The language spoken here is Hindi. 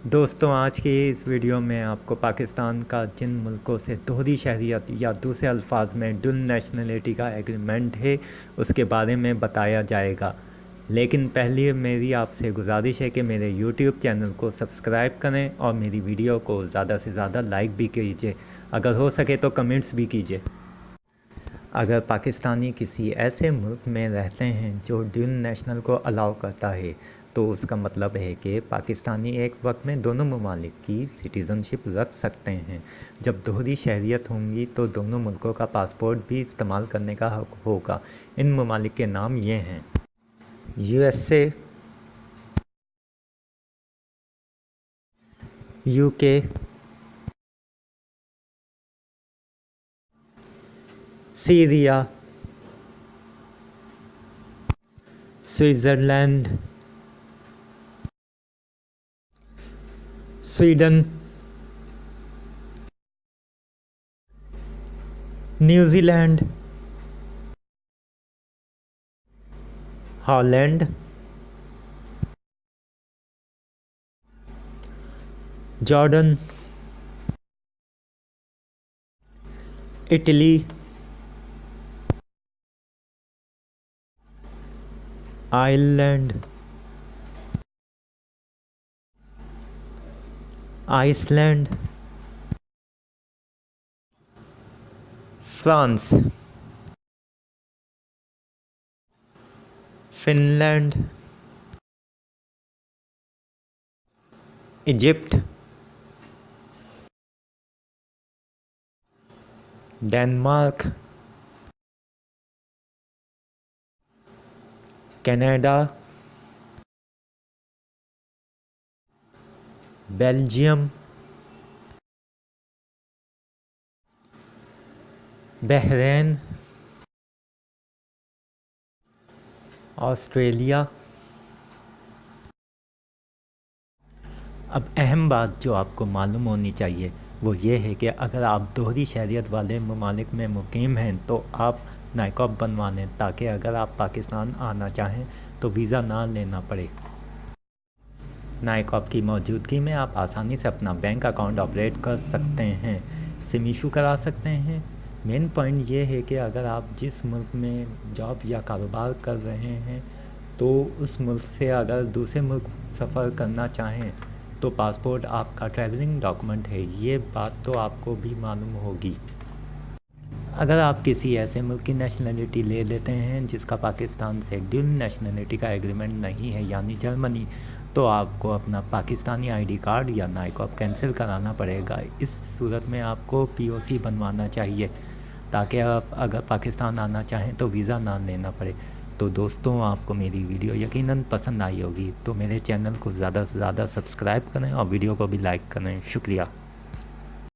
दोस्तों, आज की इस वीडियो में आपको पाकिस्तान का जिन मुल्कों से दोहरी शहरियत या दूसरे अल्फाज में डुल नेशनलिटी का एग्रीमेंट है उसके बारे में बताया जाएगा। लेकिन पहले मेरी आपसे गुजारिश है कि मेरे यूट्यूब चैनल को सब्सक्राइब करें और मेरी वीडियो को ज़्यादा से ज़्यादा लाइक भी कीजिए। अगर हो सके तो कमेंट्स भी कीजिए। अगर पाकिस्तानी किसी ऐसे मुल्क में रहते हैं जो ड्यूल नेशनल को अलाउ करता है तो उसका मतलब है कि पाकिस्तानी एक वक्त में दोनों ममालिक की सिटीज़नशिप रख सकते हैं। जब दोहरी शहरियत होंगी तो दोनों मुल्कों का पासपोर्ट भी इस्तेमाल करने का हक होगा। इन ममालिक के नाम ये हैं: USA, UK, Syria, Switzerland, Sweden, New Zealand, Holland, Jordan, Italy, Ireland, Iceland, France, Finland, Egypt, Denmark, Canada, Belgium, Bahrain, Australia. अब अहम बात जो आपको मालूम होनी चाहिए वो ये है कि अगर आप दोहरी शहरियत वाले ममालिक में मुकीम हैं तो आप नाइकॉब बनवा लें, ताकि अगर आप पाकिस्तान आना चाहें तो वीज़ा ना लेना पड़े। नाइकॉब की मौजूदगी में आप आसानी से अपना बैंक अकाउंट ऑपरेट कर सकते हैं, सिम इशू करा सकते हैं। मेन पॉइंट ये है कि अगर आप जिस मुल्क में जॉब या कारोबार कर रहे हैं तो उस मुल्क से अगर दूसरे मुल्क सफ़र करना चाहें तो पासपोर्ट आपका ट्रैवलिंग डॉक्यूमेंट है, ये बात तो आपको भी मालूम होगी। अगर आप किसी ऐसे मुल्क की नेशनलिटी ले लेते हैं जिसका पाकिस्तान से ड्यूल नेशनलिटी का एग्रीमेंट नहीं है, यानी जर्मनी, तो आपको अपना पाकिस्तानी आईडी कार्ड या नाइकॉब कैंसिल कराना पड़ेगा। इस सूरत में आपको पीओसी बनवाना चाहिए ताकि आप अगर पाकिस्तान आना चाहें तो वीज़ा ना लेना पड़े। तो दोस्तों, आपको मेरी वीडियो यकीनन पसंद आई होगी, तो मेरे चैनल को ज़्यादा से ज़्यादा सब्सक्राइब करें और वीडियो को भी लाइक करें। शुक्रिया।